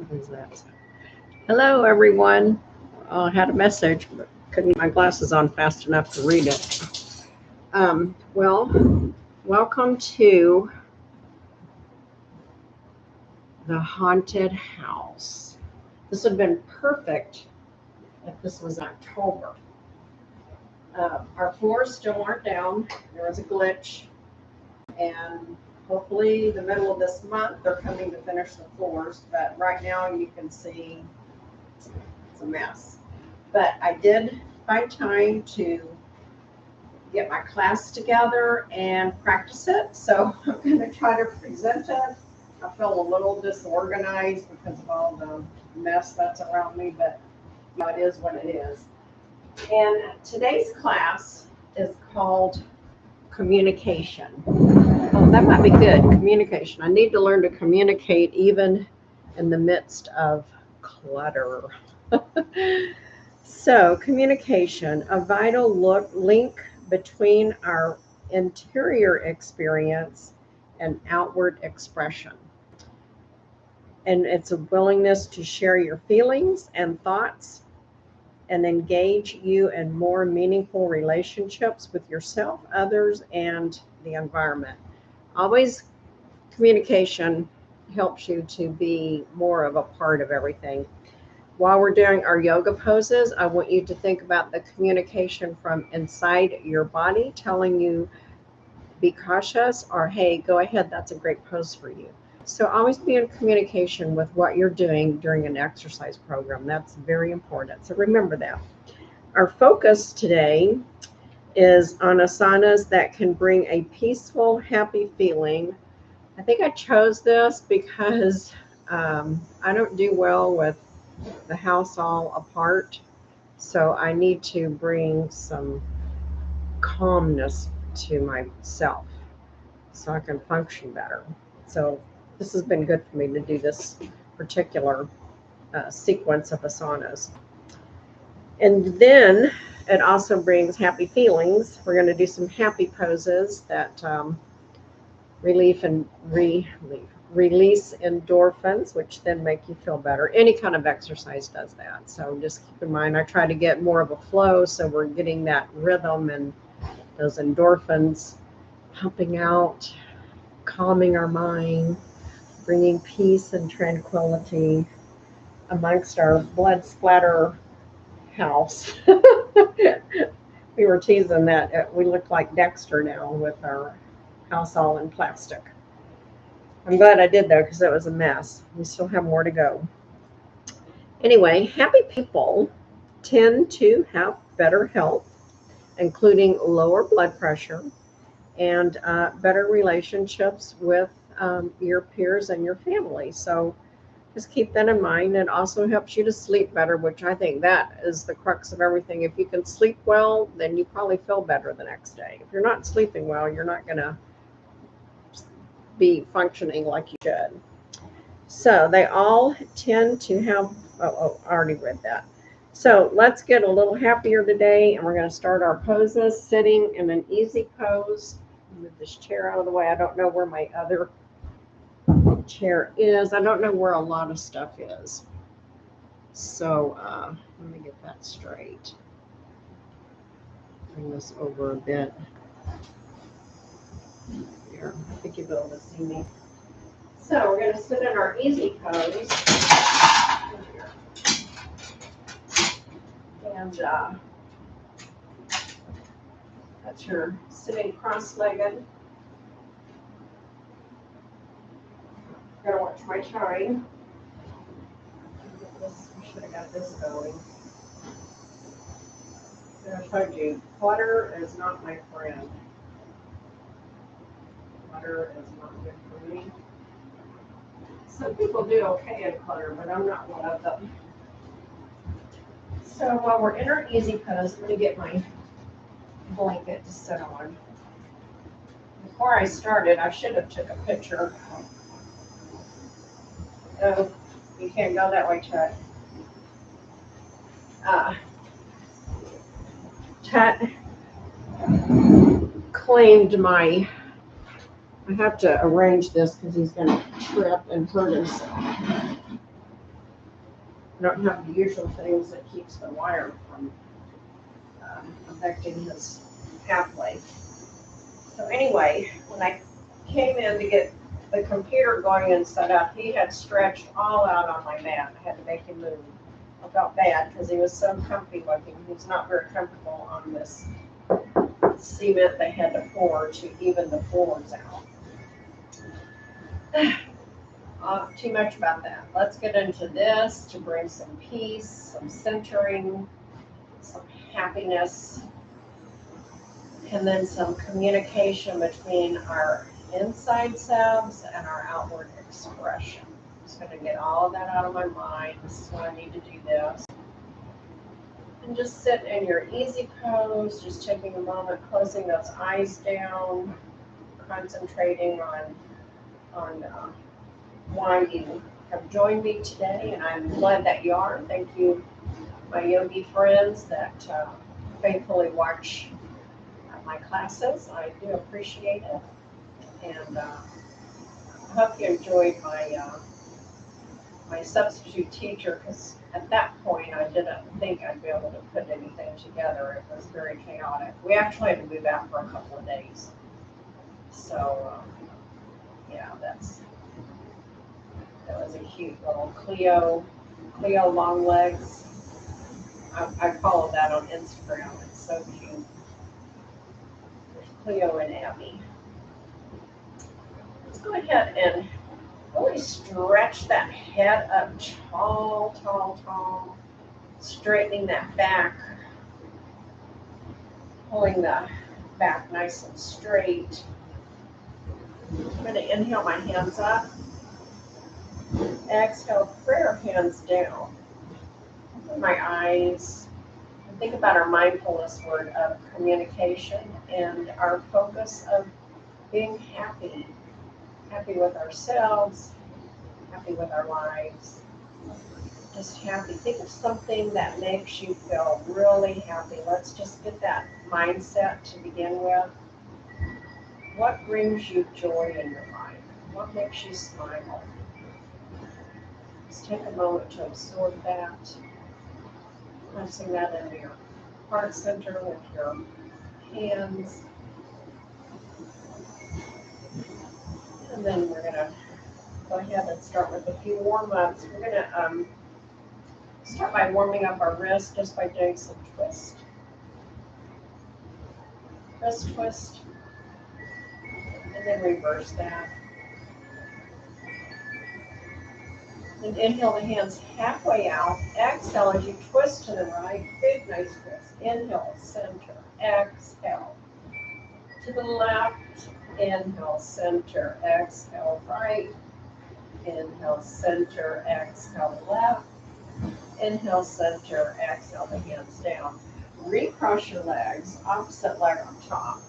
What is that? Hello, everyone. I had a message, but couldn't get my glasses on fast enough to read it. Welcome to the haunted house. This would have been perfect if this was October. Our floors still aren't down. There was a glitch, and hopefully, the middle of this month, they're coming to finish the floors. But right now, you can see it's a mess. But I did find time to get my class together and practice it. So I'm going to try to present it. I feel a little disorganized because of all the mess that's around me, but it is what it is. And today's class is called communication. Oh, that might be good. Communication. I need to learn to communicate even in the midst of clutter. So, communication, a vital link between our interior experience and outward expression. And it's a willingness to share your feelings and thoughts and engage you in more meaningful relationships with yourself, others, and the environment. Always communication helps you to be more of a part of everything. While we're doing our yoga poses, I want you to think about the communication from inside your body telling you, be cautious, or hey, go ahead, that's a great pose for you. So always be in communication with what you're doing during an exercise program. That's very important. So remember that. Our focus today is on asanas that can bring a peaceful, happy feeling. I think I chose this because I don't do well with the house all apart. So I need to bring some calmness to myself so I can function better. So this has been good for me to do this particular sequence of asanas. And then it also brings happy feelings. We're going to do some happy poses that release endorphins, which then make you feel better. Any kind of exercise does that. So just keep in mind, I try to get more of a flow so we're getting that rhythm and those endorphins pumping out, calming our mind, bringing peace and tranquility amongst our blood splatter house. We were teasing that we look like Dexter now with our house all in plastic. I'm glad I did though, because it was a mess. We still have more to go. Anyway, happy people tend to have better health, including lower blood pressure and better relationships with your peers and your family. So just keep that in mind. It also helps you to sleep better, which I think that is the crux of everything. If you can sleep well, then you probably feel better the next day. If you're not sleeping well, you're not going to be functioning like you should. So they all tend to have, I already read that. So let's get a little happier today, and we're going to start our poses sitting in an easy pose. Move this chair out of the way. I don't know where my other chair is. I don't know where a lot of stuff is. So let me get that straight. Bring this over a bit. Here, I think you'll be able to see me. So we're going to sit in our easy pose. And that's your sitting cross-legged. Gotta watch my time. I should have got this going. I told you, clutter is not my friend. Clutter is not good for me. Some people do okay in clutter, but I'm not one of them. So while we're in our easy pose, I'm going to get my blanket to sit on. Before I started, I should have took a picture. Oh, you can't go that way, Chet. Chet claimed my, I have to arrange this because he's going to trip and hurt himself. I don't have the usual things that keeps the wire from affecting his pathway. So anyway, when I came in to get the computer going and set up, he had stretched all out on my mat. I had to make him move. I felt bad because he was so comfy looking. He was not very comfortable on this cement they had to pour to even the floors out. Too much about that. Let's get into this to bring some peace, some centering, some happiness, and then some communication between our inside selves and our outward expression. I'm just going to get all of that out of my mind. This is when I need to do this. And just sit in your easy pose, just taking a moment, closing those eyes down, concentrating on why you have joined me today. And I'm glad that you are. Thank you, my yogi friends that faithfully watch my classes. I do appreciate it. And I hope you enjoyed my substitute teacher, because at that point I didn't think I'd be able to put anything together. It was very chaotic. We actually had to move out for a couple of days. So yeah, that was a cute little Cleo long legs. I follow that on Instagram. It's so cute. There's Cleo and Abby. Let's go ahead and really stretch that head up tall, tall, tall. Straightening that back. Pulling the back nice and straight. I'm going to inhale my hands up. Exhale, prayer hands down. Open my eyes. And think about our mindfulness word of communication and our focus of being happy. Happy with ourselves, happy with our lives, just happy. Think of something that makes you feel really happy. Let's just get that mindset to begin with. What brings you joy in your life? What makes you smile? Just take a moment to absorb that. Pressing that into your heart center with your hands. And then we're going to go ahead and start with a few warm-ups. We're going to start by warming up our wrist just by doing some twist. Wrist twist. And then reverse that. And inhale the hands halfway out. Exhale as you twist to the right. Big, nice twist. Inhale, center. Exhale. To the left. Inhale, center. Exhale, right. Inhale, center. Exhale, left. Inhale, center. Exhale, the hands down. Recross your legs. Opposite leg on top.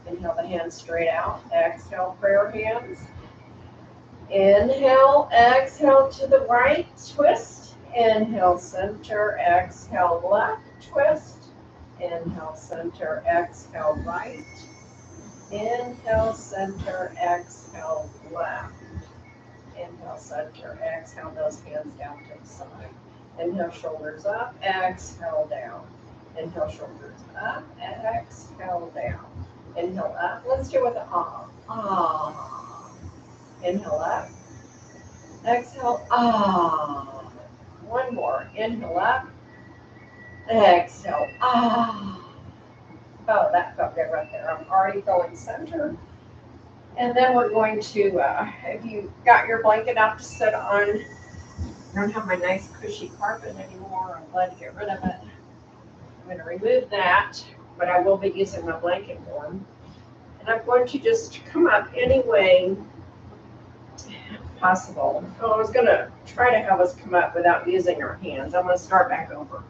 Inhale the hands straight out. Exhale, prayer hands. Inhale, exhale to the right, twist. Inhale, center, exhale, left, twist. Inhale, center, exhale, right. Inhale, center, exhale, left. Inhale, center, exhale, those hands down to the side. Inhale, shoulders up, exhale, down. Inhale, shoulders up, exhale, down. Inhale up. Let's do it with the ah. Ah. Inhale up. Exhale. Ah. One more. Inhale up. Exhale. Ah. Oh, that felt good right there. I'm already going center. And then we're going to, if you got your blanket out to sit on, I don't have my nice cushy carpet anymore. I'm glad to get rid of it. I'm going to remove that, but I will be using my blanket one. And I'm going to just come up any way possible. Oh, I was going to try to have us come up without using our hands. I'm going to start back over.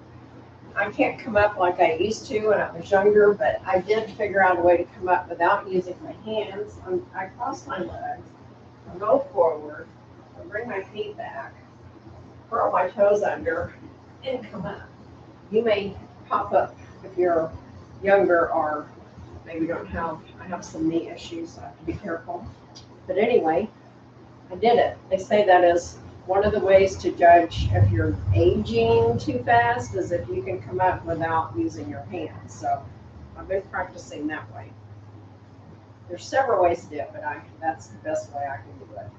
I can't come up like I used to when I was younger, but I did figure out a way to come up without using my hands. I cross my legs, I go forward, I bring my feet back, curl my toes under, and come up. You may pop up if you're younger or maybe don't have, I have some knee issues, so I have to be careful. But anyway, I did it. They say that is One of the ways to judge if you're aging too fast is if you can come up without using your hands. So I've been practicing that way. There's several ways to do it, but that's the best way I can do it.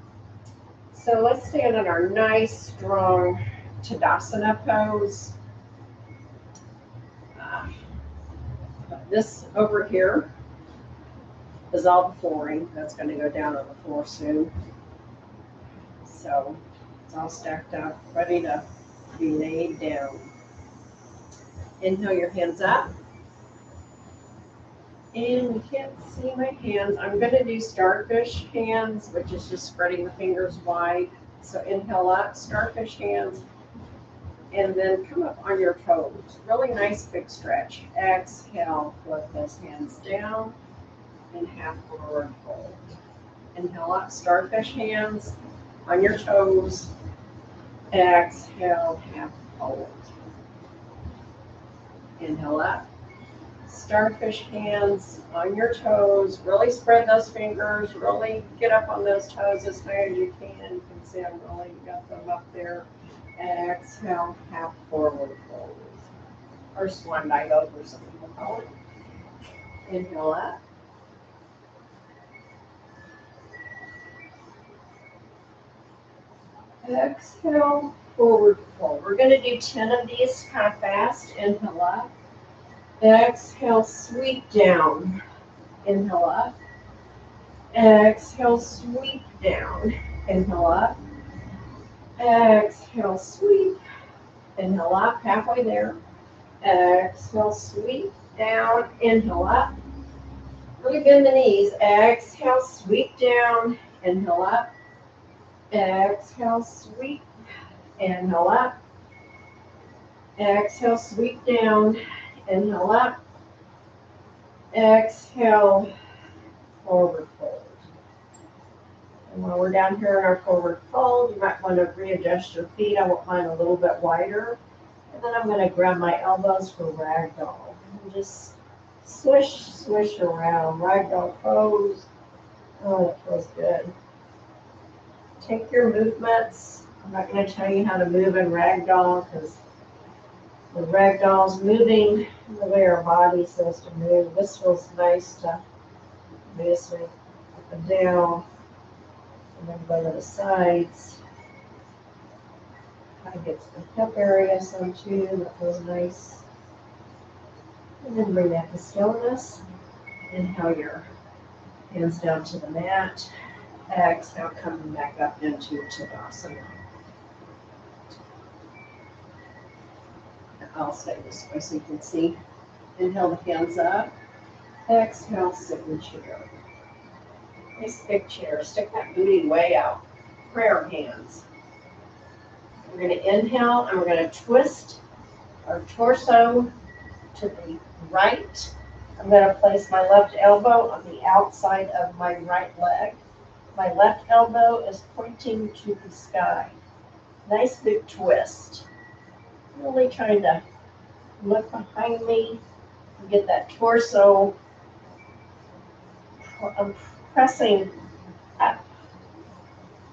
So let's stand in our nice, strong Tadasana pose. This over here is all the flooring. That's going to go down on the floor soon. So it's all stacked up, ready to be laid down. Inhale your hands up. And you can't see my hands. I'm going to do starfish hands, which is just spreading the fingers wide. So inhale up, starfish hands, and then come up on your toes. Really nice big stretch. Exhale, flip those hands down, and half forward fold. Inhale up, starfish hands on your toes. Exhale, half fold. Inhale up. Starfish hands on your toes. Really spread those fingers. Really get up on those toes as high as you can. You can see I'm really got them up there. Exhale, half forward fold. Or swan dive over, some people call it. Inhale up. Exhale, forward fold. We're going to do 10 of these kind of fast. Inhale up. Exhale, sweep down. Inhale up. Exhale, sweep down. Inhale up. Exhale, sweep. Inhale up, halfway there. Exhale, sweep down. Inhale up. Really bend the knees. Exhale, sweep down. Inhale up. Exhale, sweep. Inhale up. Exhale, sweep down. Inhale up. Exhale, forward fold. And while we're down here in our forward fold, you might want to readjust your feet. I want mine a little bit wider. And then I'm going to grab my elbows for ragdoll. And just swish, swish around. Ragdoll pose. Oh, that feels good. Take your movements. I'm not going to tell you how to move in ragdoll because the ragdoll's moving the way our body's supposed to move. This feels nice to this way, up and down, and then go to the sides. Kind of gets the hip area some too. That feels nice. And then bring that to stillness. Inhale your hands down to the mat. Exhale, coming back up into Tadasana. I'll stay this way so you can see. Inhale the hands up. Exhale, sit in chair. Nice big chair. Stick that booty way out. Prayer hands. We're going to inhale and we're going to twist our torso to the right. I'm going to place my left elbow on the outside of my right leg. My left elbow is pointing to the sky. Nice big twist. Really trying to look behind me and get that torso. I'm pressing up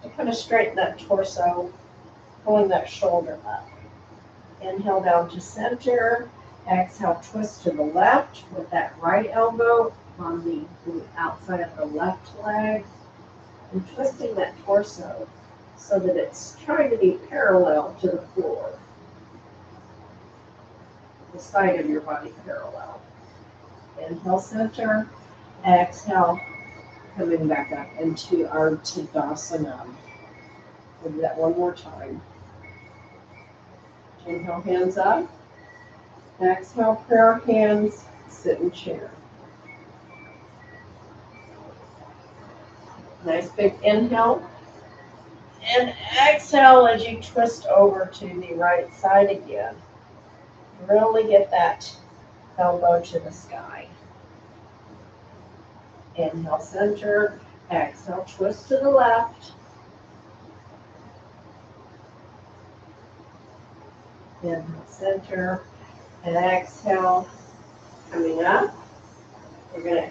to kind of straighten that torso, pulling that shoulder up. Inhale down to center. Exhale, twist to the left with that right elbow on the outside of the left leg. And twisting that torso so that it's trying to be parallel to the floor. The side of your body parallel. Inhale, center. Exhale, coming back up into our Tadasana. We'll do that one more time. Inhale, hands up. Exhale, prayer hands, sit in chair. Nice big inhale. And exhale as you twist over to the right side again. Really get that elbow to the sky. Inhale, center. Exhale, twist to the left. Inhale, center. And exhale, coming up. We're going to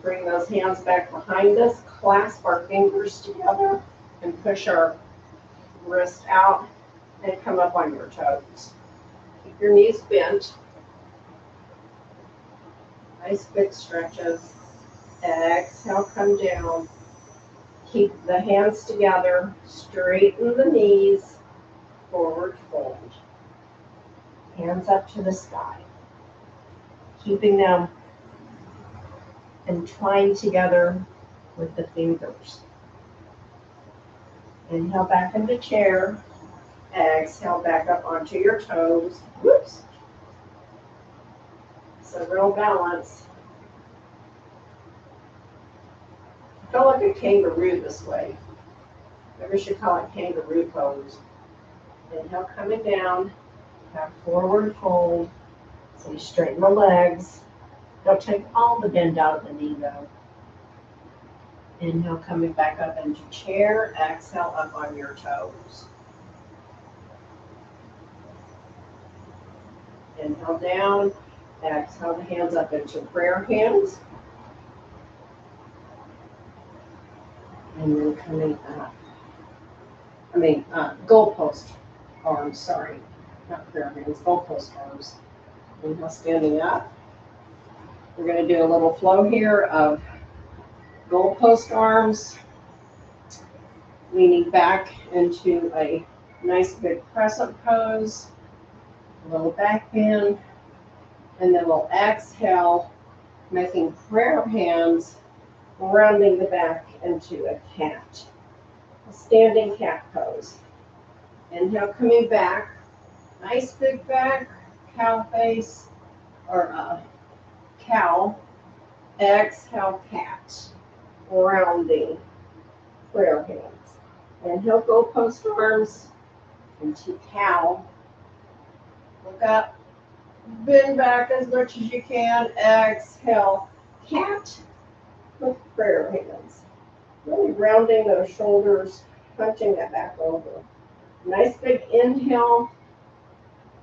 bring those hands back behind us, clasp our fingers together, and push our wrist out, and come up on your toes. Keep your knees bent. Nice big stretches. Exhale, come down. Keep the hands together. Straighten the knees. Forward fold. Hands up to the sky. Keeping them entwined together with the fingers. Inhale back into chair. Exhale back up onto your toes. Whoops. So real balance. I feel like a kangaroo this way. Maybe we should call it kangaroo pose. Inhale, coming down. Back forward fold. So you straighten the legs. Don't take all the bend out of the knee though. Inhale, coming back up into chair. Exhale, up on your toes. Inhale down. Exhale the hands up into prayer hands. And then coming up. Goalpost arms, sorry. Not prayer hands, goalpost arms. Inhale, standing up. We're going to do a little flow here of goalpost arms, leaning back into a nice big crescent pose, a little back bend, and then we'll exhale, making prayer hands, rounding the back into a cat, a standing cat pose. Inhale, coming back, nice big back, cow face, or cow. Exhale, cat, rounding prayer hands. Inhale, goalpost arms into cow. Look up, bend back as much as you can. Exhale, cat with prayer hands. Really rounding those shoulders, punching that back over. Nice big inhale,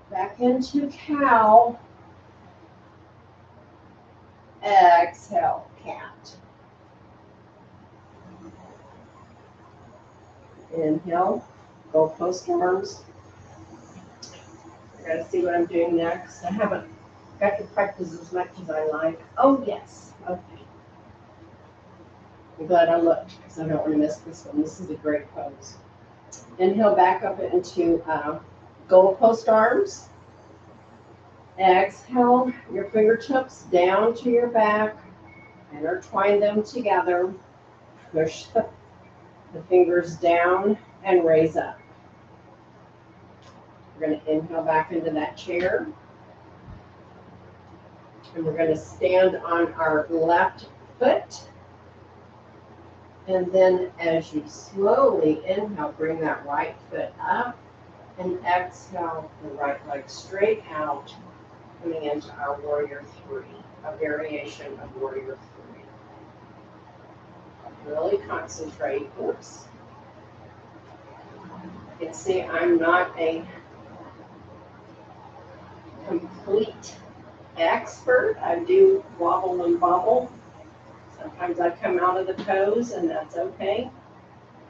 back into cow. Exhale, cat. Inhale, goalpost arms. I gotta see what I'm doing next. I haven't got to practice as much as I like. Oh, yes. Okay. I'm glad I looked because I don't want to miss this one. This is a great pose. Inhale back up into goalpost arms. Exhale, your fingertips down to your back. Intertwine them together. Push the fingers down and raise up. We're going to inhale back into that chair. And we're going to stand on our left foot. And then as you slowly inhale, bring that right foot up. And exhale the right leg straight out, coming into our warrior three, a variation of warrior three. Really concentrate. Oops. You can see I'm not a complete expert. I do wobble and bobble. Sometimes I come out of the pose, and that's okay.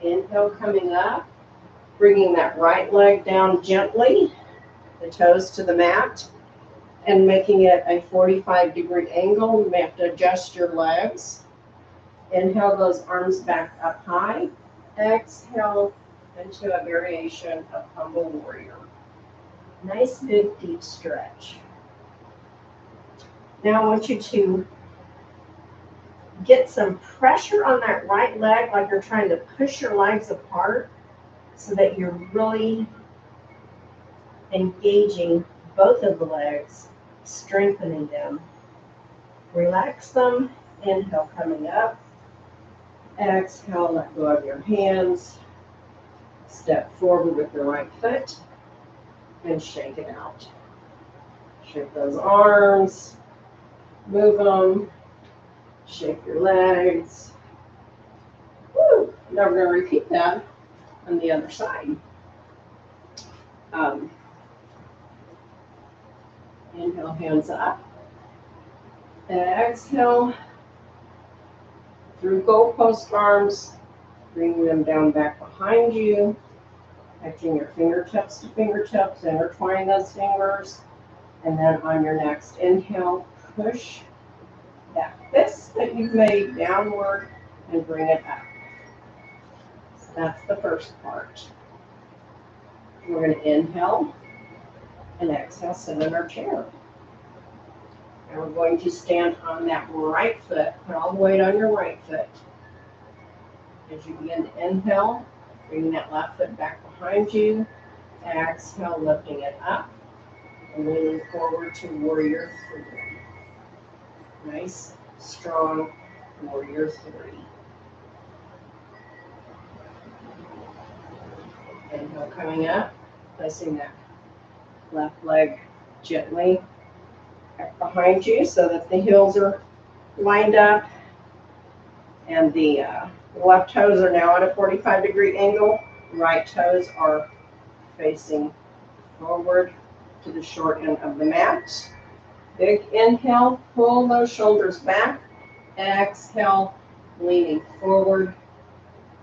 Inhale, coming up, bringing that right leg down gently, the toes to the mat, and making it a 45-degree angle. You may have to adjust your legs. Inhale those arms back up high. Exhale into a variation of humble warrior. Nice big deep stretch. Now I want you to get some pressure on that right leg, like you're trying to push your legs apart, so that you're really engaging both of the legs, strengthening them. Relax them. Inhale, coming up. Exhale, let go of your hands. Step forward with your right foot and shake it out. Shake those arms. Move them. Shake your legs. Woo! Now we're going to repeat that on the other side. Inhale, hands up. Exhale. Through goalpost arms, bring them down back behind you. Connecting your fingertips to fingertips, intertwine those fingers, and then on your next inhale, push that fist that you've made downward and bring it up. So that's the first part. We're going to inhale and exhale, sit in our chair. And we're going to stand on that right foot, put all the weight on your right foot. As you begin to inhale, bringing that left foot back behind you. Exhale, lifting it up and leaning forward to warrior three. Nice, strong warrior three. Inhale coming up, placing that left leg gently back behind you so that the heels are lined up and the left toes are now at a 45-degree angle. Right toes are facing forward to the short end of the mat. Big inhale, pull those shoulders back. Exhale, leaning forward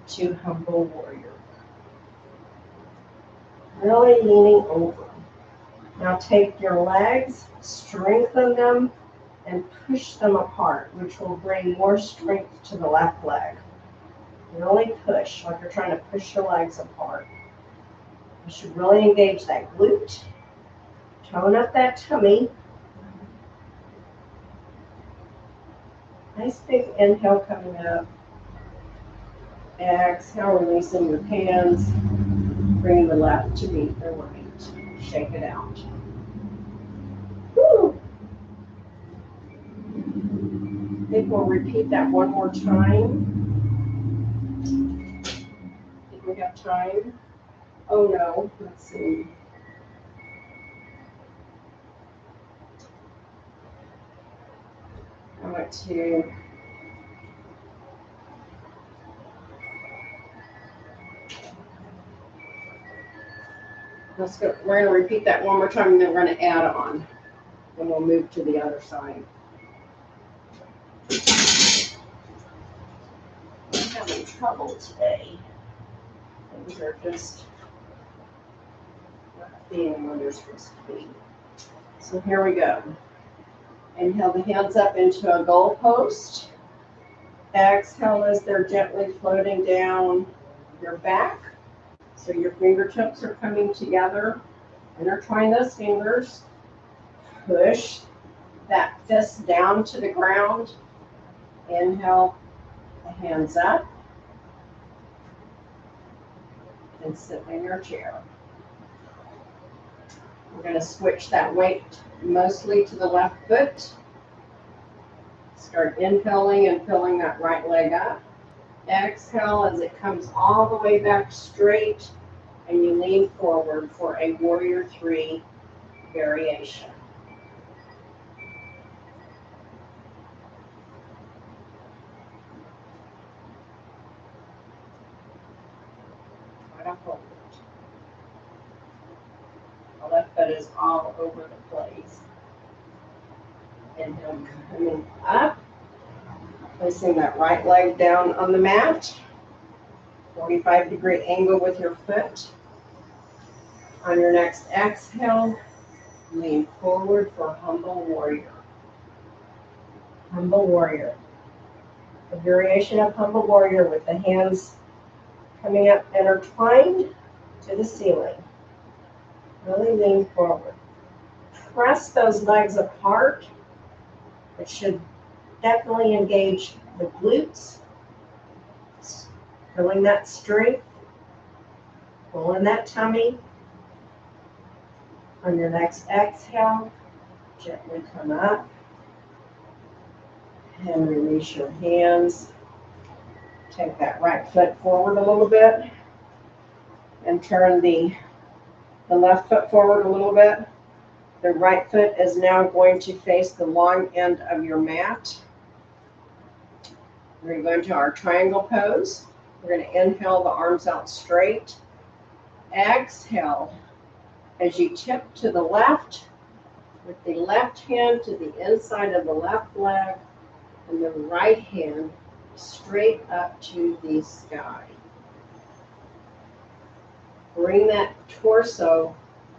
to humble warrior. Really leaning over. Now take your legs, strengthen them, and push them apart, which will bring more strength to the left leg. Really push, like you're trying to push your legs apart. You should really engage that glute. Tone up that tummy. Nice big inhale coming up. Exhale, releasing your hands. Bringing the left to meet the right. Shake it out. Woo. I think we'll repeat that one more time. I think we have time. Oh no, let's see. I want to let's go. We're going to repeat that one more time and then we're going to add on. Then we'll move to the other side. I'm having trouble today. Things are just not being where they're supposed to be. So here we go. Inhale the hands up into a goal post. Exhale as they're gently floating down your back. So your fingertips are coming together. Intertwine those fingers. Push that fist down to the ground. Inhale the hands up. And sit in your chair. We're going to switch that weight mostly to the left foot. Start inhaling and filling that right leg up. Exhale as it comes all the way back straight and you lean forward for a warrior three variation. Try to hold it. The left foot is all over the place. Inhale coming up. Placing that right leg down on the mat. 45-degree angle with your foot. On your next exhale, lean forward for humble warrior. Humble warrior. A variation of humble warrior with the hands coming up intertwined to the ceiling. Really lean forward. Press those legs apart. It should definitely engage the glutes. Feeling that strength. Pulling that tummy. On your next exhale, gently come up. And release your hands. Take that right foot forward a little bit. And turn the left foot forward a little bit. The right foot is now going to face the long end of your mat. We're going to go into our triangle pose. We're going to inhale the arms out straight. Exhale as you tip to the left with the left hand to the inside of the left leg and the right hand straight up to the sky. Bring that torso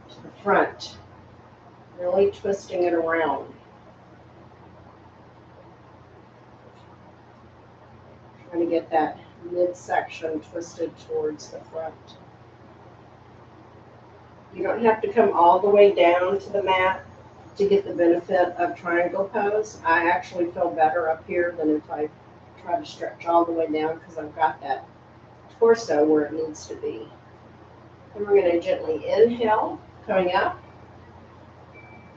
to the front, really twisting it around. Trying to get that midsection twisted towards the front. You don't have to come all the way down to the mat to get the benefit of triangle pose. I actually feel better up here than if I try to stretch all the way down because I've got that torso where it needs to be. And we're going to gently inhale, coming up.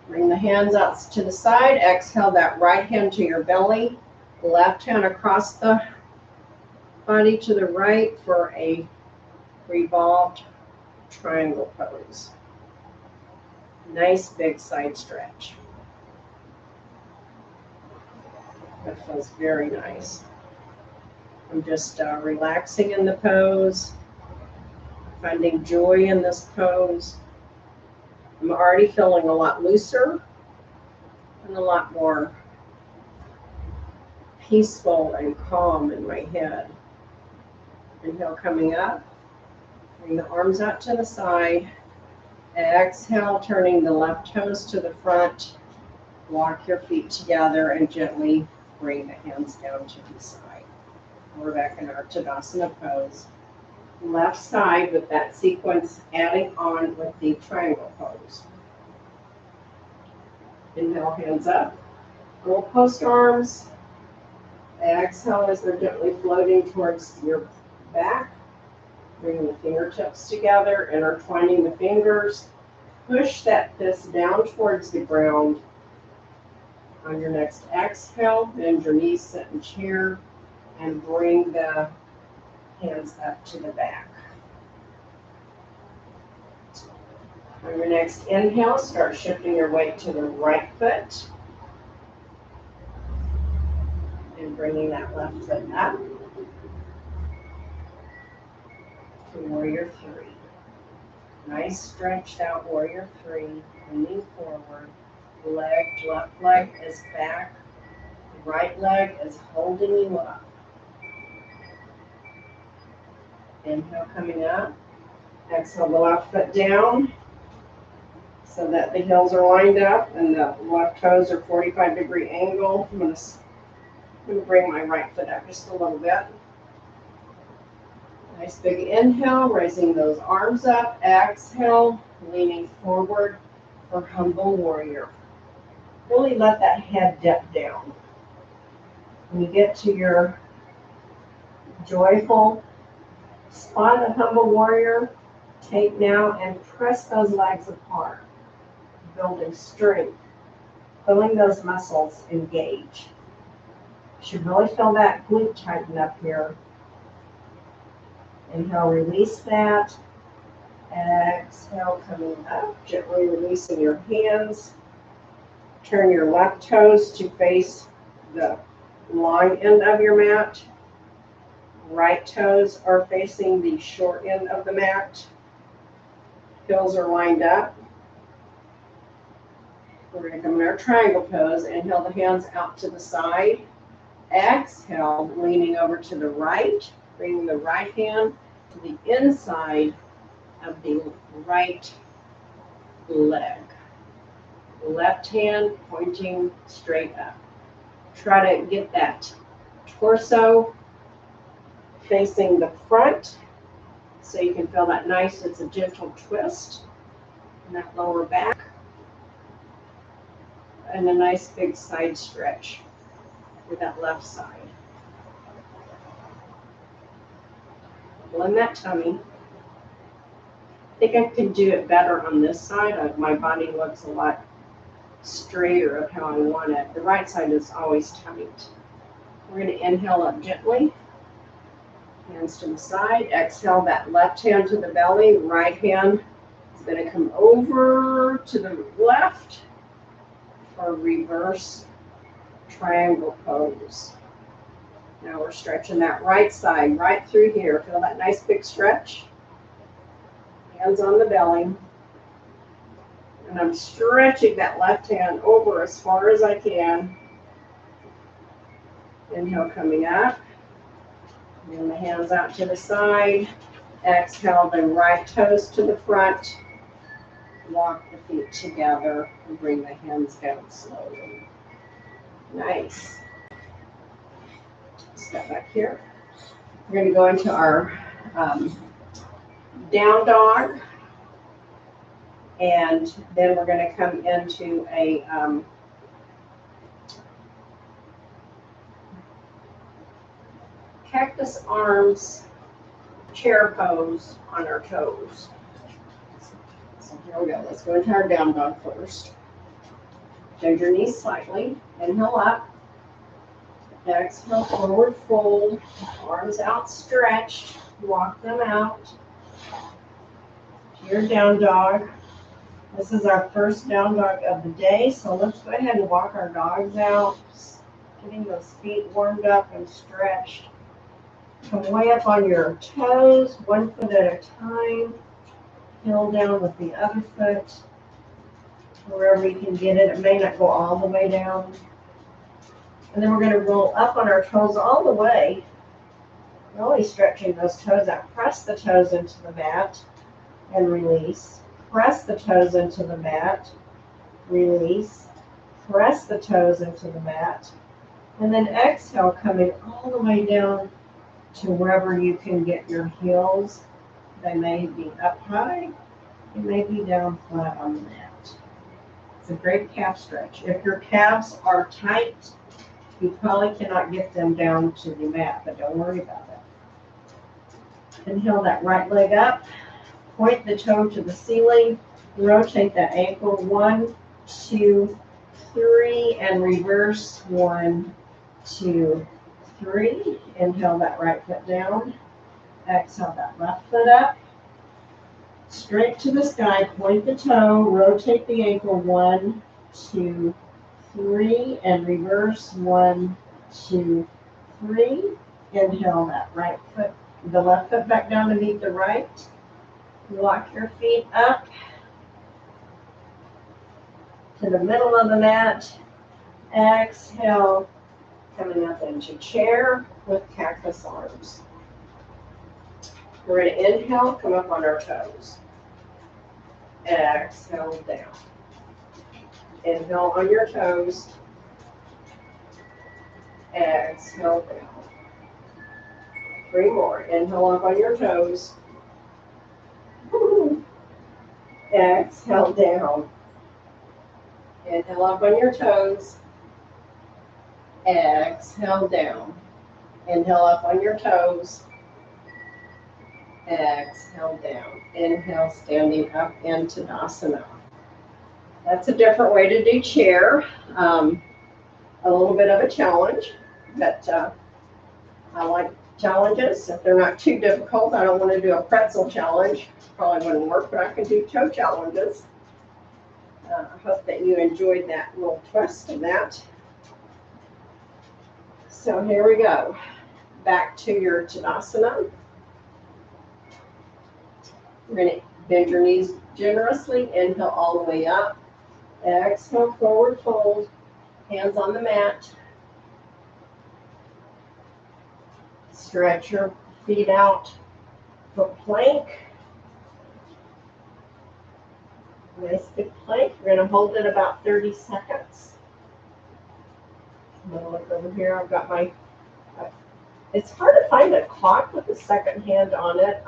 Bring the hands out to the side. Exhale that right hand to your belly. Left hand across the body to the right for a revolved triangle pose. Nice big side stretch. That feels very nice. I'm just relaxing in the pose, finding joy in this pose. I'm already feeling a lot looser and a lot more peaceful and calm in my head. Inhale, coming up. Bring the arms out to the side. Exhale, turning the left toes to the front. Walk your feet together and gently bring the hands down to the side. We're back in our Tadasana pose. Left side with that sequence adding on with the triangle pose. Inhale, hands up. Goalpost arms. Exhale as they're gently floating towards your back. Bring the fingertips together, intertwining the fingers. Push that fist down towards the ground. On your next exhale, bend your knees, sit in chair, and bring the hands up to the back. On your next inhale, start shifting your weight to the right foot. And bringing that left foot up. To Warrior 3. Nice stretched out Warrior 3, leaning forward. Left leg is back. Right leg is holding you up. Inhale, coming up. Exhale, the left foot down so that the heels are lined up and the left toes are 45-degree angle. I'm going to bring my right foot up just a little bit. Nice big inhale, raising those arms up. Exhale, leaning forward for Humble Warrior. Really let that head dip down. When you get to your joyful spot of Humble Warrior, take now and press those legs apart, building strength, feeling those muscles engage. You should really feel that glute tighten up here. Inhale, release that. Exhale, coming up, gently releasing your hands. Turn your left toes to face the long end of your mat. Right toes are facing the short end of the mat. Heels are lined up. We're going to come in our triangle pose. Inhale the hands out to the side. Exhale, leaning over to the right. Bring the right hand to the inside of the right leg. Left hand pointing straight up. Try to get that torso facing the front so you can feel that nice, it's a gentle twist in that lower back. And a nice big side stretch with that left side. Blend that tummy. I think I can do it better on this side. My body looks a lot straighter of how I want it. The right side is always tight. We're going to inhale up gently. Hands to the side. Exhale that left hand to the belly. Right hand is going to come over to the left for reverse triangle pose. Now we're stretching that right side right through here. Feel that nice big stretch. Hands on the belly. And I'm stretching that left hand over as far as I can. Inhale, coming up. And the hands out to the side. Exhale, then right toes to the front. Walk the feet together and bring the hands down slowly. Nice. Step back here. We're going to go into our down dog. And then we're going to come into a cactus arms chair pose on our toes. So here we go. Let's go into our down dog first. Bend your knees slightly. Inhale up. Exhale, forward fold. Arms outstretched. Walk them out to your down dog. This is our first down dog of the day, so let's go ahead and walk our dogs out, getting those feet warmed up and stretched. Come way up on your toes, one foot at a time. Heel down with the other foot, wherever you can get it. It may not go all the way down. And then we're going to roll up on our toes all the way, really stretching those toes out. Press the toes into the mat and release. Press the toes into the mat, release. Press the toes into the mat. And then exhale, coming all the way down to wherever you can get your heels. They may be up high, they may be down flat on the mat. It's a great calf stretch. If your calves are tight, you probably cannot get them down to the mat, but don't worry about it. Inhale that right leg up. Point the toe to the ceiling. Rotate that ankle. 1, 2, 3, and reverse. 1, 2, 3. Inhale that right foot down. Exhale that left foot up. Straight to the sky. Point the toe. Rotate the ankle. 1, 2, 3, and reverse. 1, 2, 3. Inhale that right foot, the left foot back down to meet the right. Walk your feet up to the middle of the mat. Exhale, coming up into chair with cactus arms. We're going to inhale, come up on our toes. Exhale down. Inhale on your toes. Exhale down. 3 more. Inhale up on your toes. Exhale down. Inhale up on your toes. Exhale down. Inhale up on your toes. Exhale down. Inhale, standing up into Asana. That's a different way to do chair. A little bit of a challenge, but I like challenges. If they're not too difficult, I don't want to do a pretzel challenge. Probably wouldn't work, but I can do toe challenges. I hope that you enjoyed that little twist of that. So here we go. Back to your Tadasana. We're going to bend your knees generously. Inhale all the way up. Exhale, forward fold. Hands on the mat. Stretch your feet out for plank. Nice big plank. We're going to hold it about 30 seconds. I'm going to look over here. I've got my, it's hard to find a clock with a second hand on it.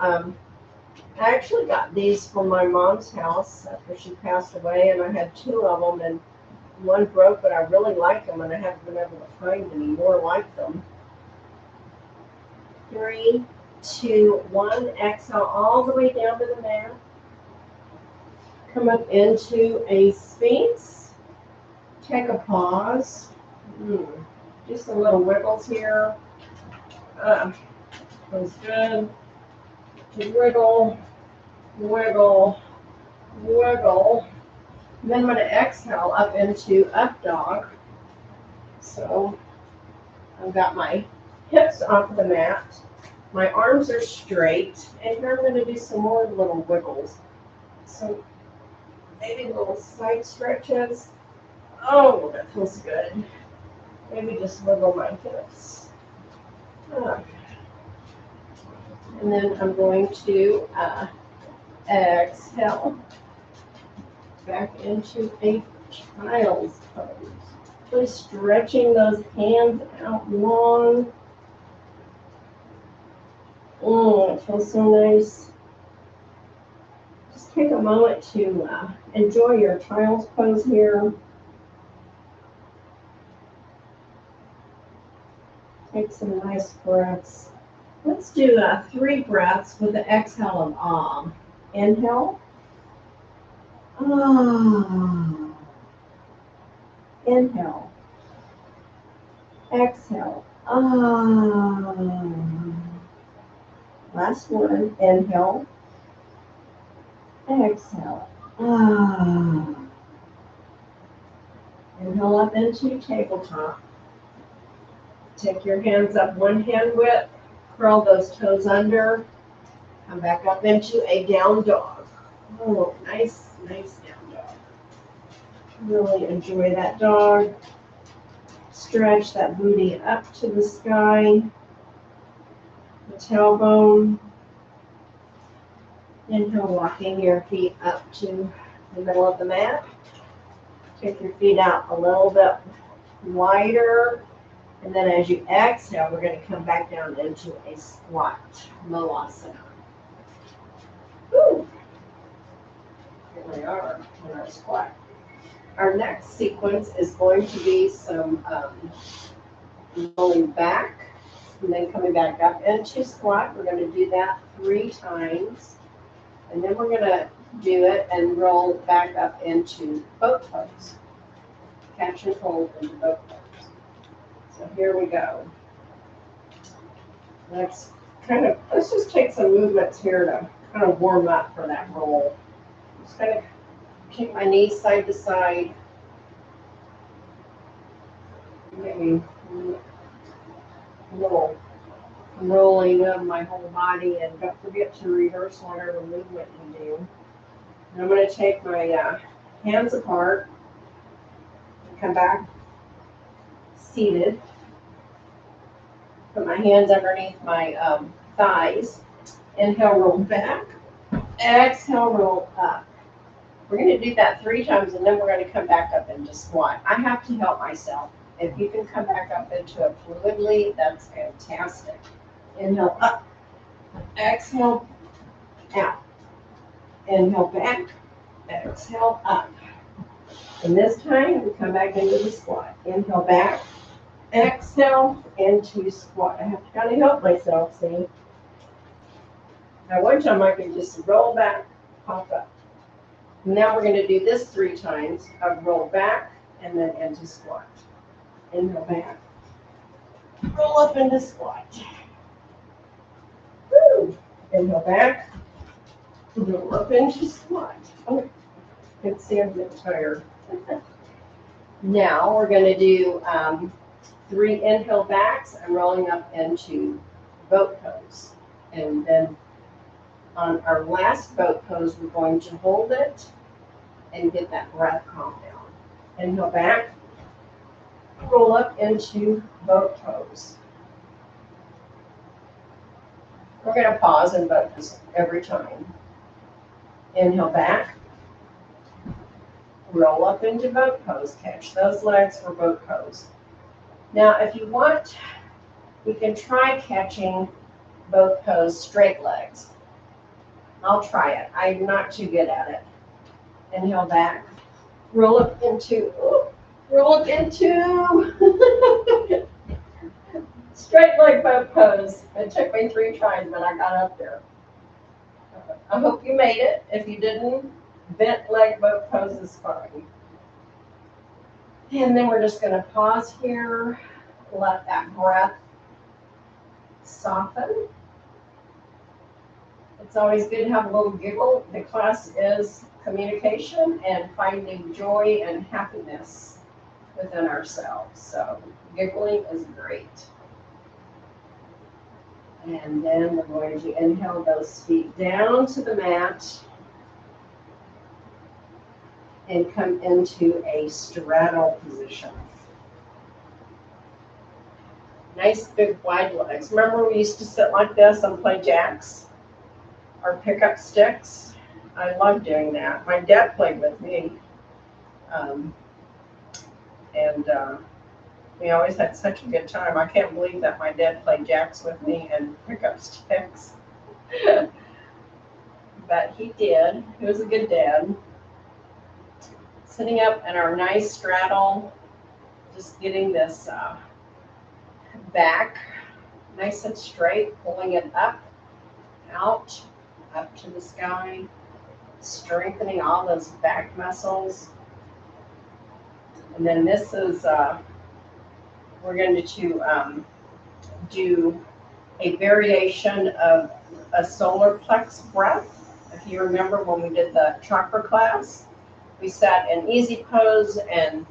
I actually got these from my mom's house after she passed away, and I had 2 of them, and one broke, but I really like them, and I haven't been able to find any more like them. 3, 2, 1. Exhale all the way down to the mat. Come up into a Sphinx. Take a pause. Do some little wiggles here. Feels good. Wiggle, wiggle, wiggle. And then I'm going to exhale up into up dog. So I've got my hips off the mat. My arms are straight. And here I'm going to do some more little wiggles. So maybe little side stretches. Oh, that feels good. Maybe just wiggle my hips. And then I'm going to exhale back into a child's pose. Really stretching those hands out long. It feels so nice. Just take a moment to enjoy your child's pose here. Take some nice breaths. Let's do 3 breaths with the exhale of ah. Inhale. Ah. Inhale. Exhale. Ah. Last one. Inhale. Exhale. Ah. Inhale up into tabletop. Take your hands up 1 hand width. Curl those toes under. Come back up into a down dog. Oh, nice down dog. Really enjoy that dog. Stretch that booty up to the sky. The tailbone. Inhale, walking your feet up to the middle of the mat. Take your feet out a little bit wider. And then as you exhale, we're going to come back down into a squat, low asana. Woo. Here we are in our squat. Our next sequence is going to be some rolling back and then coming back up into squat. We're going to do that 3 times. And then we're going to do it and roll back up into boat pose. Catch and hold into boat pose. So here we go. Let's just take some movements here to kind of warm up for that roll. Just kind of kick my knees side to side. Maybe a little rolling of my whole body, and don't forget to rehearse whatever movement you do. And I'm going to take my hands apart and come back seated. Put my hands underneath my thighs. Inhale, roll back. Exhale, roll up. We're going to do that 3 times, and then we're going to come back up into squat. I have to help myself. If you can come back up into it fluidly, that's fantastic. Inhale up. Exhale out. Inhale back. Exhale up. And this time, we come back into the squat. Inhale back. Exhale into squat. I have to kind of help myself, see? Now, one time I can just roll back, pop up. Now we're going to do this 3 times of roll back and then into squat. Inhale back. Roll up into squat. Woo! Inhale back. Roll up into squat. Oh, you can see I'm getting tired. Now we're going to do 3 inhale backs and rolling up into boat pose. And then on our last boat pose, we're going to hold it and get that breath calm down. Inhale back, roll up into boat pose. We're going to pause and boat pose every time. Inhale back, roll up into boat pose. Catch those legs for boat pose. Now, if you want, you can try catching boat pose straight legs. I'll try it. I'm not too good at it. Inhale back. Roll up into straight leg boat pose. It took me 3 tries, but I got up there. I hope you made it. If you didn't, bent leg boat pose is fine. And then we're just going to pause here, let that breath soften. It's always good to have a little giggle. The class is communication and finding joy and happiness within ourselves. So giggling is great. And then we're going to inhale those feet down to the mat and come into a straddle position. Nice big wide legs. Remember we used to sit like this and play jacks or pick up sticks? I love doing that. My dad played with me. Um, and we always had such a good time. I can't believe that my dad played jacks with me and pick up sticks. But he did. He was a good dad. Sitting up in our nice straddle, just getting this back nice and straight, pulling it up, out, up to the sky, strengthening all those back muscles. And then this is, we're going to do a variation of a solar plex breath. If you remember when we did the chakra class, we sat in easy pose and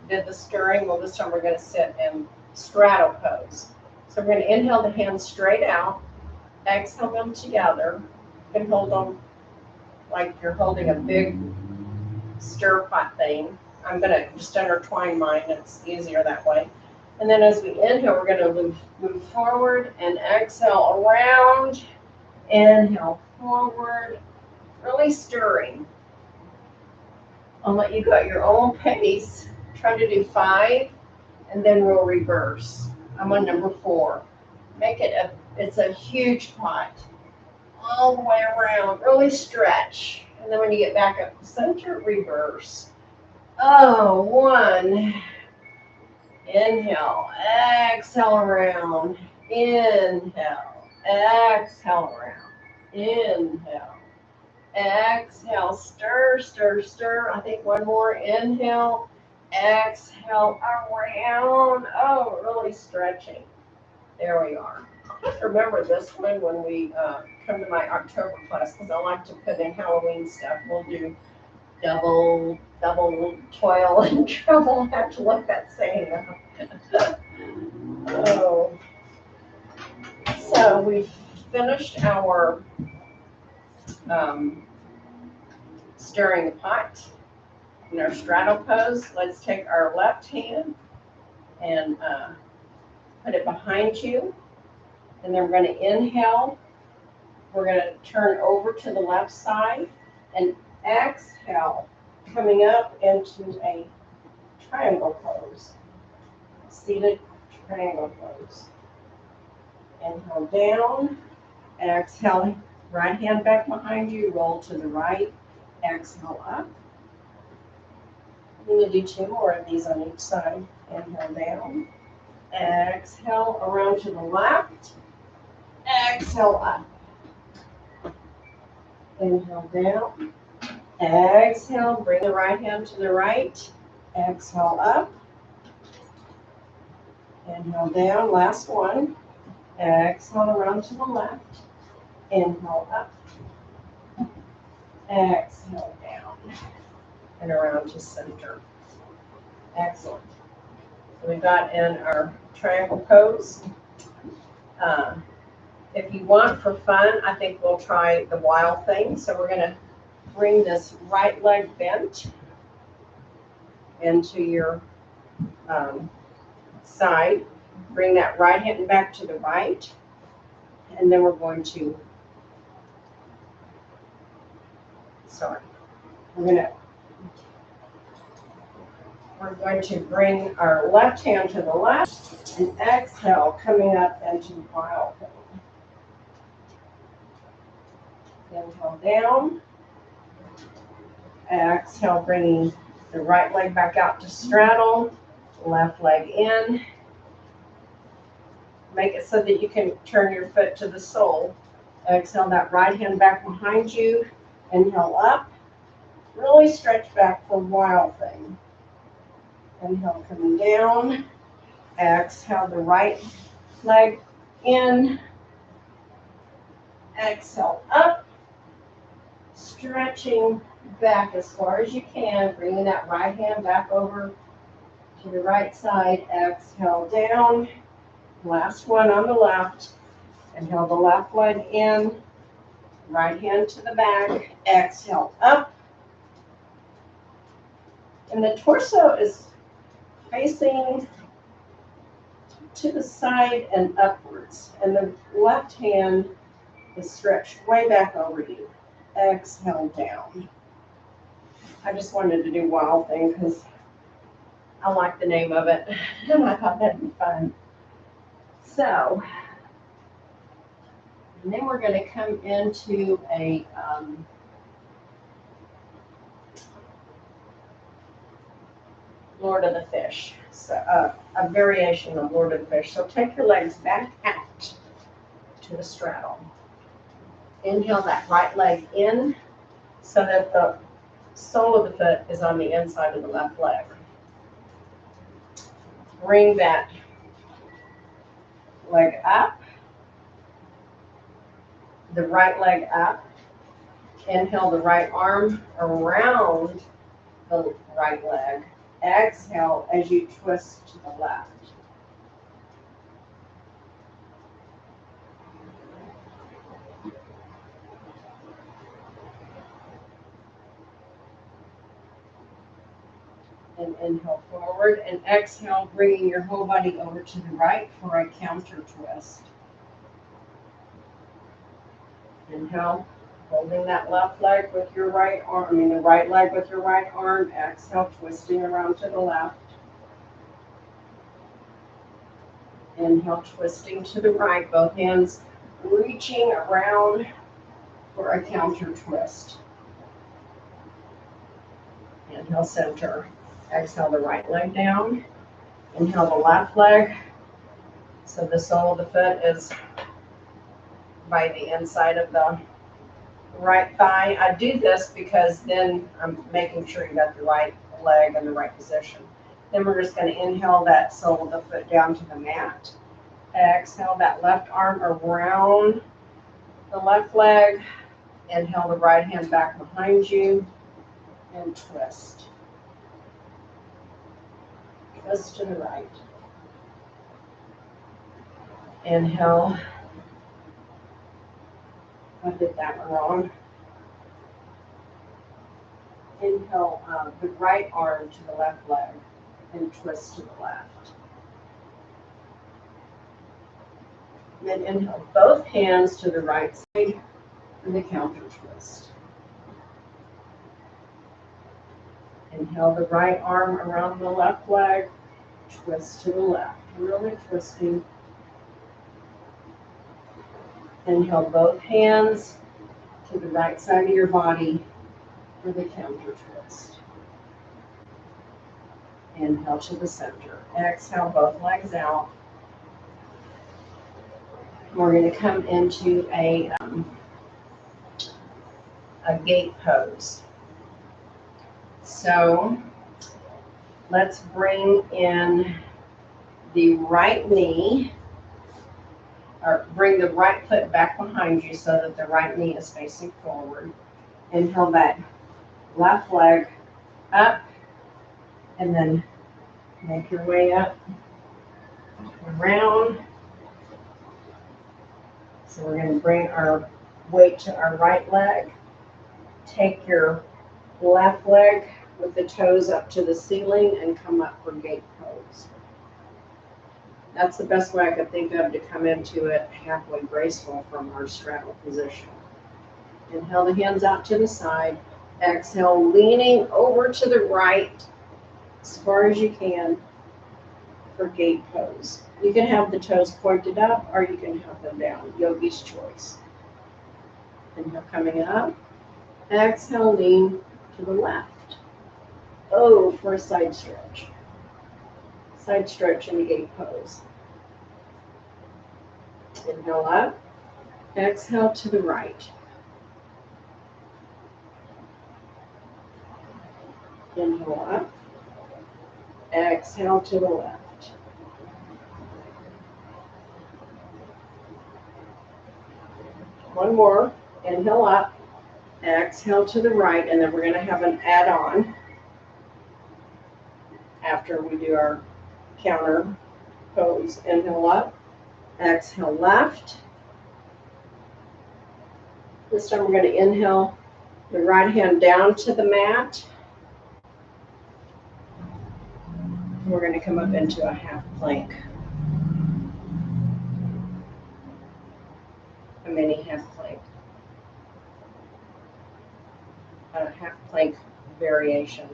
did the stirring. Well, this time we're going to sit in straddle pose. So we're going to inhale the hands straight out, exhale them together. You can hold them like you're holding a big stir pot thing. I'm going to just intertwine mine. It's easier that way. And then as we inhale, we're going to move forward and exhale around. Inhale forward, really stirring. I'll let you go at your own pace. Try to do 5, and then we'll reverse. I'm on number 4. Make it it's a huge pot. All the way around, really stretch. And then when you get back up to center, reverse. Oh, 1. Inhale, exhale around. Inhale, exhale around. Inhale, exhale, stir, stir, stir. I think 1 more. Inhale, exhale around. Oh, really stretching. There we are. Just remember this one when we come to my October class, because I like to put in Halloween stuff. We'll do double toil and trouble. I have to look that saying up. Oh. So we've finished our stirring the pot in our straddle pose. Let's take our left hand and put it behind you. And then we're going to inhale. We're going to turn over to the left side and exhale, coming up into a triangle pose, seated triangle pose. Inhale down, exhale, right hand back behind you, roll to the right, exhale up. I'm going to do 2 more of these on each side. Inhale down, exhale around to the left, exhale up. Inhale down, exhale, bring the right hand to the right, exhale up. Inhale down, last one. Exhale around to the left. Inhale up. Exhale down. And around to center. Excellent. So we got in our triangle pose. If you want for fun, I think we'll try the wild thing. So we're going to bring this right leg bent into your side. Bring that right hand back to the right. And then we're going to, we're going to bring our left hand to the left and exhale, coming up into wild thing. Inhale down. Exhale, bringing the right leg back out to straddle, left leg in. Make it so that you can turn your foot to the sole. Exhale that right hand back behind you. Inhale up. Really stretch back for wild thing. Inhale coming down. Exhale the right leg in. Exhale up. Stretching back as far as you can. Bringing that right hand back over to the right side. Exhale down. Last one on the left. Inhale the left leg in. Right hand to the back. Exhale up. And the torso is facing to the side and upwards. And the left hand is stretched way back over you. Exhale down. I just wanted to do Wild Thing because I like the name of it. And I thought that'd be fun. So, and then we're going to come into a Lord of the Fish. So a variation of Lord of the Fish. So take your legs back out to the straddle. Inhale that right leg in so that the sole of the foot is on the inside of the left leg. Bring that leg up, the right leg up. Inhale the right arm around the right leg. Exhale as you twist to the left. And inhale forward and exhale, bringing your whole body over to the right for a counter twist. Inhale, holding that left leg with your right arm, the right leg with your right arm. Exhale, twisting around to the left. Inhale, twisting to the right, both hands reaching around for a counter twist. Inhale, center. Exhale the right leg down. Inhale the left leg. So the sole of the foot is by the inside of the right thigh. I do this because then I'm making sure you got the right leg in the right position. Then we're just going to inhale that sole of the foot down to the mat. Exhale that left arm around the left leg. Inhale the right hand back behind you and twist. Twist to the right. Inhale. I did that one wrong. Inhale the right arm to the left leg and twist to the left. Then inhale both hands to the right side for the counter twist. Inhale the right arm around the left leg, twist to the left, really twisting. Inhale both hands to the right side of your body for the counter twist. Inhale to the center. Exhale both legs out. We're going to come into a gate pose. So let's bring in the right knee, or bring the right foot back behind you so that the right knee is facing forward. Inhale that left leg up, and then make your way up, around. So we're going to bring our weight to our right leg. Take your left leg with the toes up to the ceiling and come up for gate pose. That's the best way I could think of to come into it halfway graceful from our straddle position. Inhale the hands out to the side. Exhale, leaning over to the right as far as you can for gate pose. You can have the toes pointed up or you can have them down, yogi's choice. Inhale, coming up. Exhale, lean to the left. Oh, for a side stretch. Side stretch in the gate pose. Inhale up. Exhale to the right. Inhale up. Exhale to the left. One more. Inhale up. Exhale to the right, and then we're going to have an add-on after we do our counter pose. Inhale up. Exhale left. This time we're going to inhale the right hand down to the mat. We're going to come up into a half plank. mini half plank variation.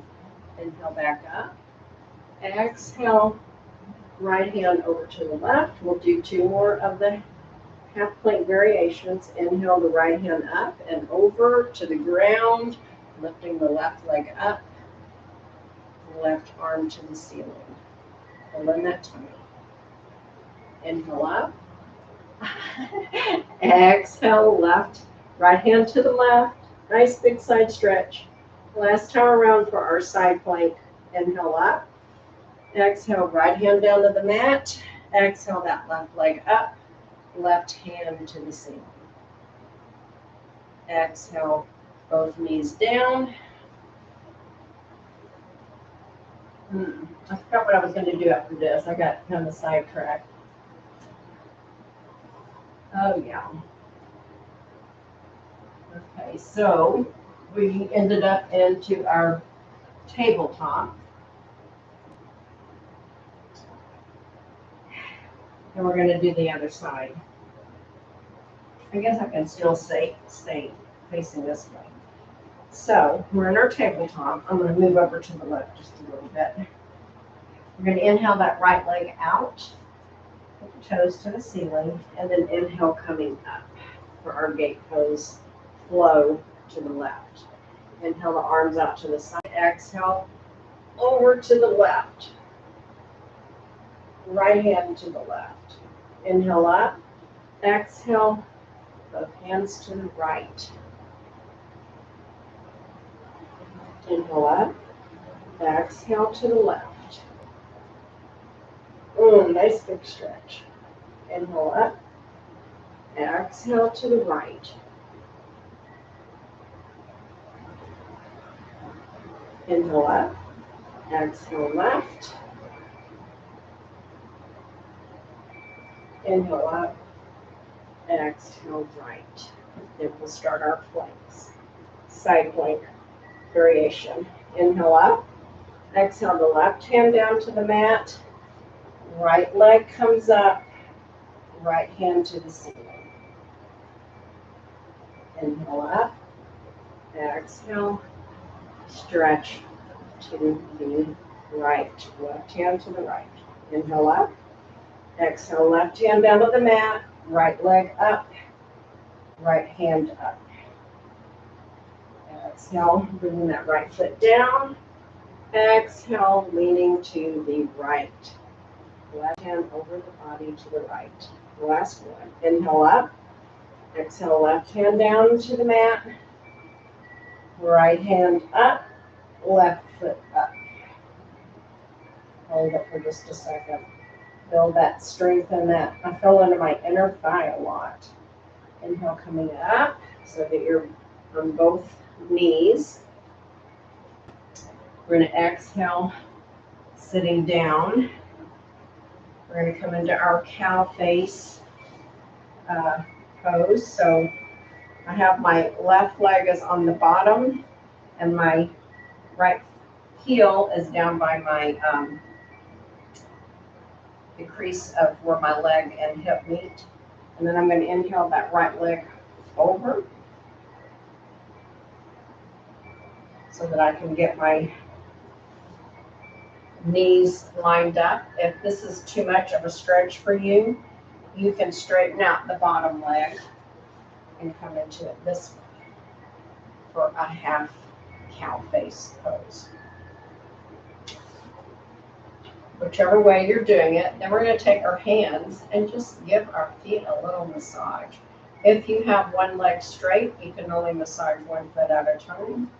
Inhale back up. Exhale, right hand over to the left. We'll do 2 more of the half plank variations. Inhale the right hand up and over to the ground, lifting the left leg up, left arm to the ceiling. Pull in that tummy. Inhale up. Exhale, right hand to the left. Nice big side stretch. Last time around for our side plank. Inhale up. Exhale, right hand down to the mat. Exhale, that left leg up. Left hand to the ceiling. Exhale, both knees down. I forgot what I was going to do after this. I got kind of sidetracked. Oh, yeah. Okay, so we ended up into our tabletop. And we're going to do the other side. I guess I can still stay facing this way. So we're in our tabletop. I'm going to move over to the left just a little bit. We're going to inhale that right leg out, put the toes to the ceiling, and then inhale coming up for our gate pose flow to the left. Inhale the arms out to the side. Exhale over to the left. Right hand to the left. Inhale up. Exhale, both hands to the right. Inhale up. Exhale to the left. Nice big stretch. Inhale up. Exhale to the right. Inhale up. Exhale left. Inhale up. Exhale right. Then we'll start our planks. Side plank variation. Inhale up. Exhale the left hand down to the mat. Right leg comes up. Right hand to the ceiling. Inhale up. Exhale. Stretch to the right. Left hand to the right. Inhale up. Exhale, left hand down to the mat. Right leg up. Right hand up. Exhale, bringing that right foot down. Exhale, leaning to the right. Left hand over the body to the right. Last one. Inhale up. Exhale, left hand down to the mat. Right hand up. Left foot up. Hold it for just a second. Feel that strength in that. I feel into my inner thigh a lot. Inhale coming up so that you're on both knees. We're going to exhale, sitting down. We're going to come into our cow face pose. So I have my left leg is on the bottom and my right heel is down by my the crease of where my leg and hip meet. And then I'm going to inhale that right leg over so that I can get my knees lined up. If this is too much of a stretch for you, you can straighten out the bottom leg and come into it this way for a half cow face pose. Whichever way you're doing it, then we're going to take our hands and just give our feet a little massage. If you have one leg straight, you can only massage one foot at a time,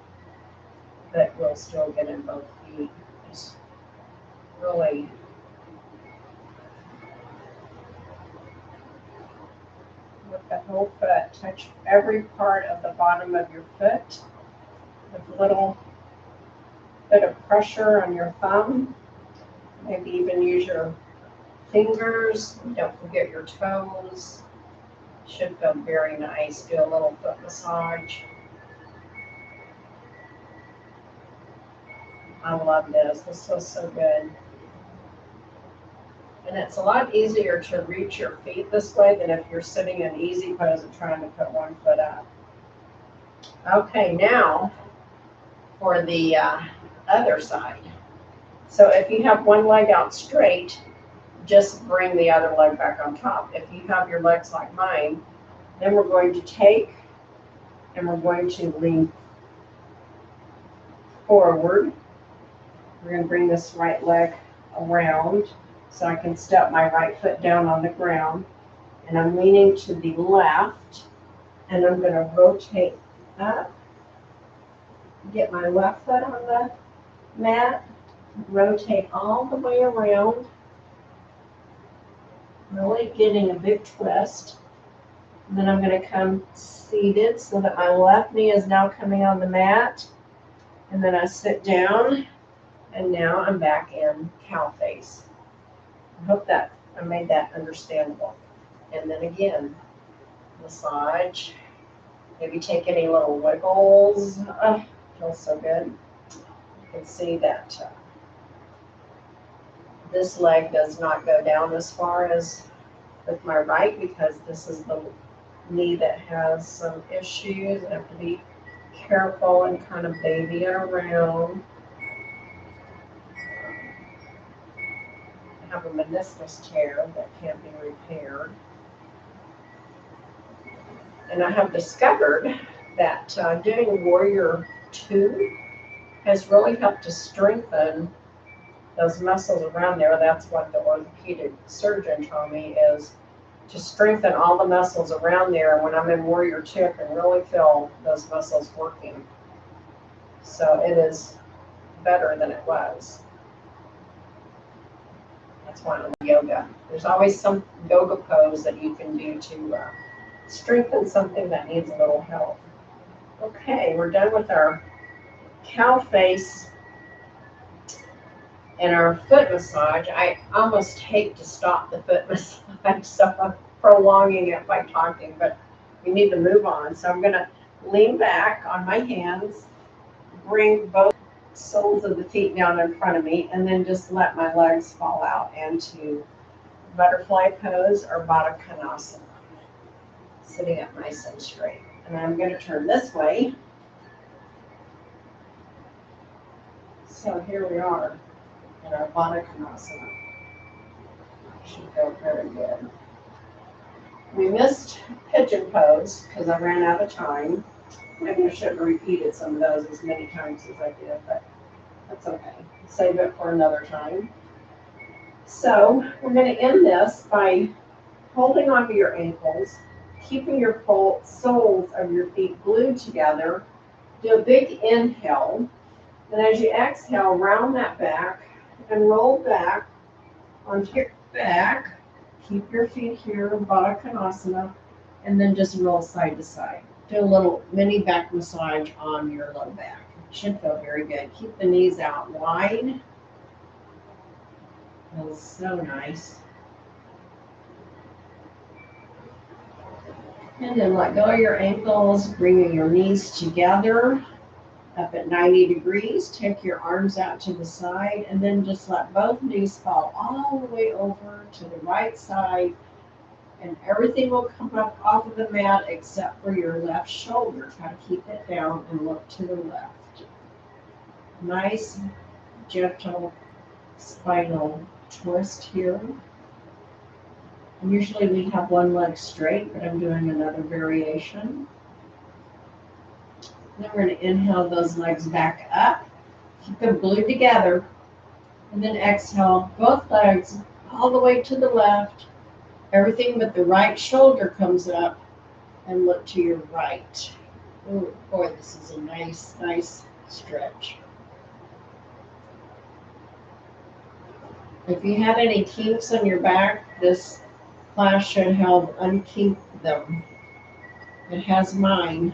but we'll still get in both feet. Just really with the whole foot, touch every part of the bottom of your foot with a little bit of pressure on your thumb. Maybe even use your fingers. Don't forget your toes. Should feel very nice. Do a little foot massage. I love this. This feels so good. And it's a lot easier to reach your feet this way than if you're sitting in easy pose and trying to put one foot up. Okay, now for the other side. So if you have one leg out straight, just bring the other leg back on top. If you have your legs like mine, then we're going to take and we're going to lean forward. We're going to bring this right leg around so I can step my right foot down on the ground. And I'm leaning to the left, and I'm going to rotate up, get my left foot on the mat, rotate all the way around, really getting a big twist. And then I'm going to come seated so that my left knee is now coming on the mat. And then I sit down, and now I'm back in cow face. I hope that I made that understandable. And then again, massage. Maybe take any little wiggles. Oh, feels so good. You can see that this leg does not go down as far as with my right because this is the knee that has some issues. I have to be careful and kind of baby it around. I have a meniscus tear that can't be repaired. And I have discovered that doing Warrior 2 has really helped to strengthen those muscles around there. That's what the orthopedic surgeon told me, is to strengthen all the muscles around there. And when I'm in Warrior 2, I can really feel those muscles working. So it is better than it was. That's why I'm in yoga. There's always some yoga pose that you can do to strengthen something that needs a little help. Okay, we're done with our cow face and our foot massage. I almost hate to stop the foot massage, so I'm prolonging it by talking, but we need to move on. So I'm going to lean back on my hands, bring both soles of the feet down in front of me, and then just let my legs fall out into butterfly pose or Baddha Konasana, sitting up nice and straight. And I'm going to turn this way. So here we are in our Baddha Konasana. Should go very good. We missed pigeon pose because I ran out of time. Maybe I should have repeated some of those as many times as I did, but that's okay. Save it for another time. So we're going to end this by holding onto your ankles, keeping your soles of your feet glued together. Do a big inhale. And as you exhale, round that back and roll back onto your back. Keep your feet here, Baddha Konasana, and then just roll side to side. Do a little mini back massage on your low back. It should feel very good. Keep the knees out wide. Feels so nice. And then let go of your ankles, bringing your knees together up at 90 degrees. Take your arms out to the side, and then just let both knees fall all the way over to the right side, and everything will come up off of the mat except for your left shoulder. Try to keep it down and look to the left. Nice, gentle spinal twist here. Usually we have one leg straight, but I'm doing another variation. Then we're going to inhale those legs back up. Keep them glued together. And then exhale both legs all the way to the left. Everything but the right shoulder comes up, and look to your right. Oh boy, this is a nice, nice stretch. If you had any kinks on your back, this class should help unkink them. It has mine.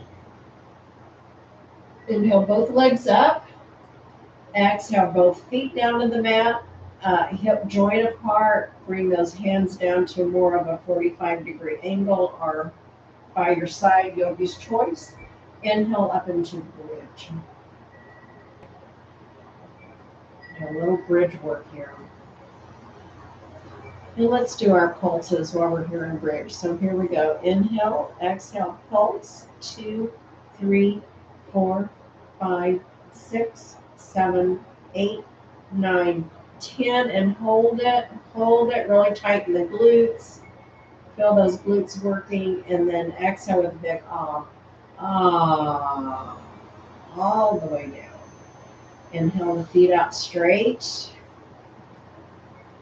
Inhale both legs up. Exhale both feet down to the mat. Hip joint apart. Bring those hands down to more of a 45-degree angle or by your side, yogi's choice. Inhale up into bridge. A little bridge work here. And let's do our pulses while we're here in bridge. So here we go. Inhale, exhale, pulse. 2, 3, 4, 5, 6, 7, 8, 9, 10, and hold it. Hold it. Really tighten the glutes. Feel those glutes working, and then exhale with a big ah. Ah. All the way down. Inhale the feet out straight.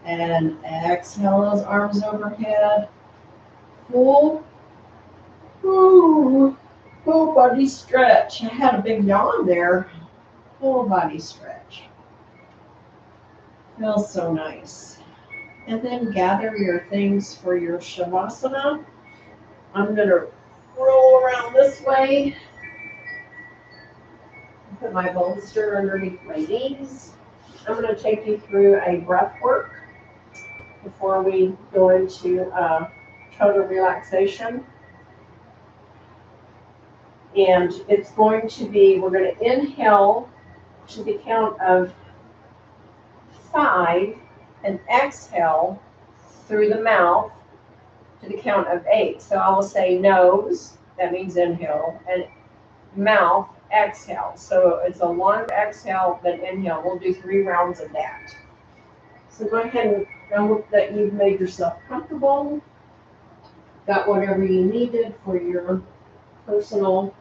And exhale those arms overhead. Full, full body stretch. I had a big yawn there. Full body stretch. Feels so nice. And then gather your things for your Shavasana. I'm going to roll around this way. Put my bolster underneath my knees. I'm going to take you through a breath work before we go into total relaxation. And it's going to be, we're going to inhale to the count of 5 and exhale through the mouth to the count of 8. So I will say nose, that means inhale, and mouth, exhale. So it's a long exhale, then inhale. We'll do 3 rounds of that. So go ahead and I hope that you've made yourself comfortable, got whatever you needed for your personal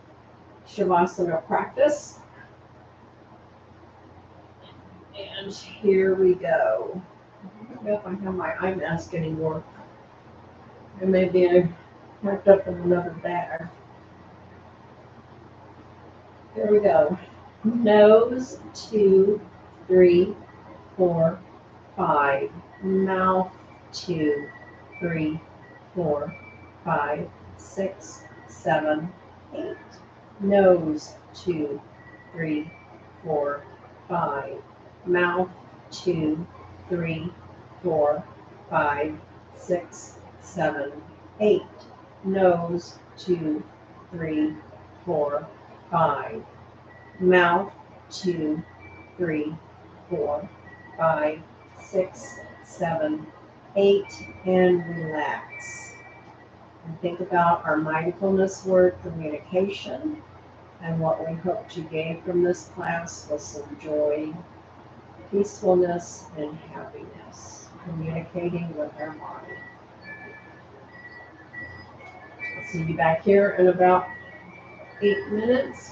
Shavasana practice. And here we go. I don't know if I have my eye mask anymore. And maybe I packed up in another bag. Here we go. Nose, 2, 3, 4, 5. Mouth, 2, 3, 4, 5, 6, 7, 8. Nose, 2, 3, 4, 5. Mouth, 2, 3, 4, 5, 6, 7, 8. Nose, 2, 3, 4, 5. Mouth, 2, 3, 4, 5, 6, 7, 8. And relax. And think about our mindfulness word communication and what we hoped you gained from this class was some joy, peacefulness, and happiness, communicating with our body. I'll see you back here in about 8 minutes.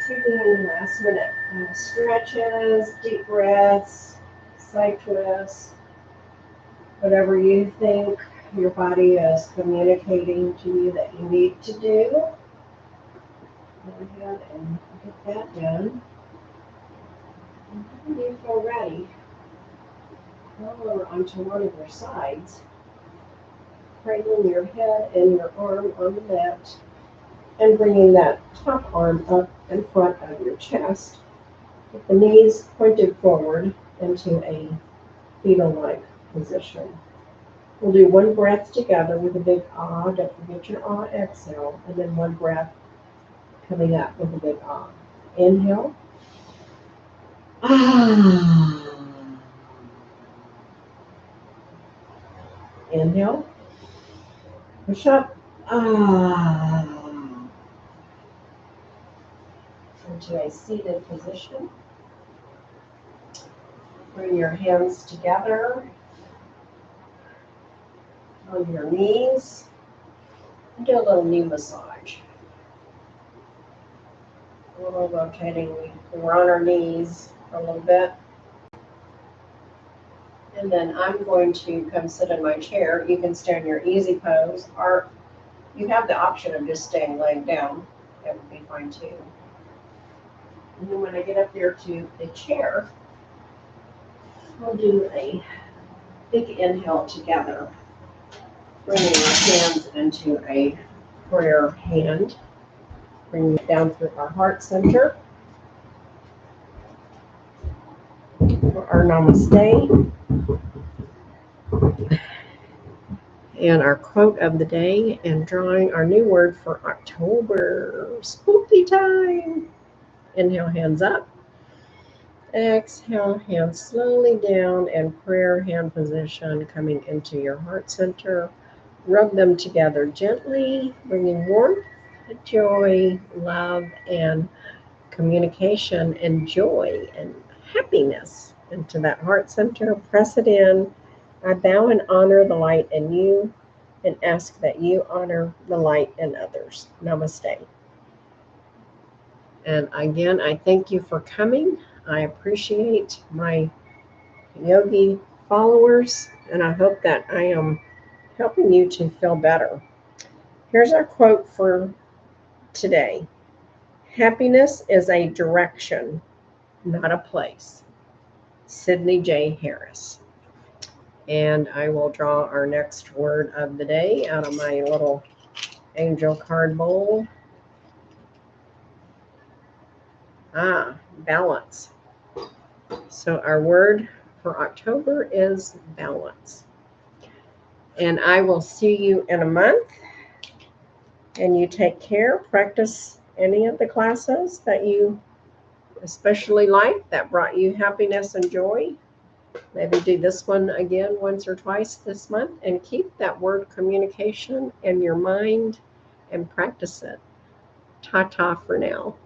you're doing last minute stretches, deep breaths, side twists, whatever you think your body is communicating to you that you need to do. Go ahead and get that done. And when you feel ready, roll over onto one of your sides, cradling your head and your arm on the mat, and bringing that top arm up in front of your chest, with the knees pointed forward into a fetal-like position. We'll do one breath together with a big ah. Don't forget your ah exhale, and then one breath coming up with a big ah. Inhale. Ah. Inhale. Push up. Ah. Into a seated position. Bring your hands together on your knees. And do a little knee massage. A little rotating. We're on our knees for a little bit. And then I'm going to come sit in my chair. You can stay in your easy pose, or you have the option of just staying laying down. That would be fine too. And then when I get up there to the chair, we'll do a big inhale together, bringing our hands into a prayer hand, bringing it down through our heart center for our namaste. And our quote of the day, and drawing our new word for October, spooky time. Inhale, hands up. Exhale, hands slowly down, and prayer hand position coming into your heart center. Rub them together gently, bringing warmth, joy, love, and communication, and joy and happiness into that heart center. Press it in. I bow and honor the light in you and ask that you honor the light in others. Namaste. And again, I thank you for coming. I appreciate my yogi followers, and I hope that I am helping you to feel better. Here's our quote for today. Happiness is a direction, not a place. Sidney J. Harris. And I will draw our next word of the day out of my little angel card bowl. Balance. So our word for October is balance. And I will see you in a month. And you take care. Practice any of the classes that you especially like, that brought you happiness and joy. Maybe do this one again once or twice this month, and keep that word communication in your mind and practice it. Ta-ta for now.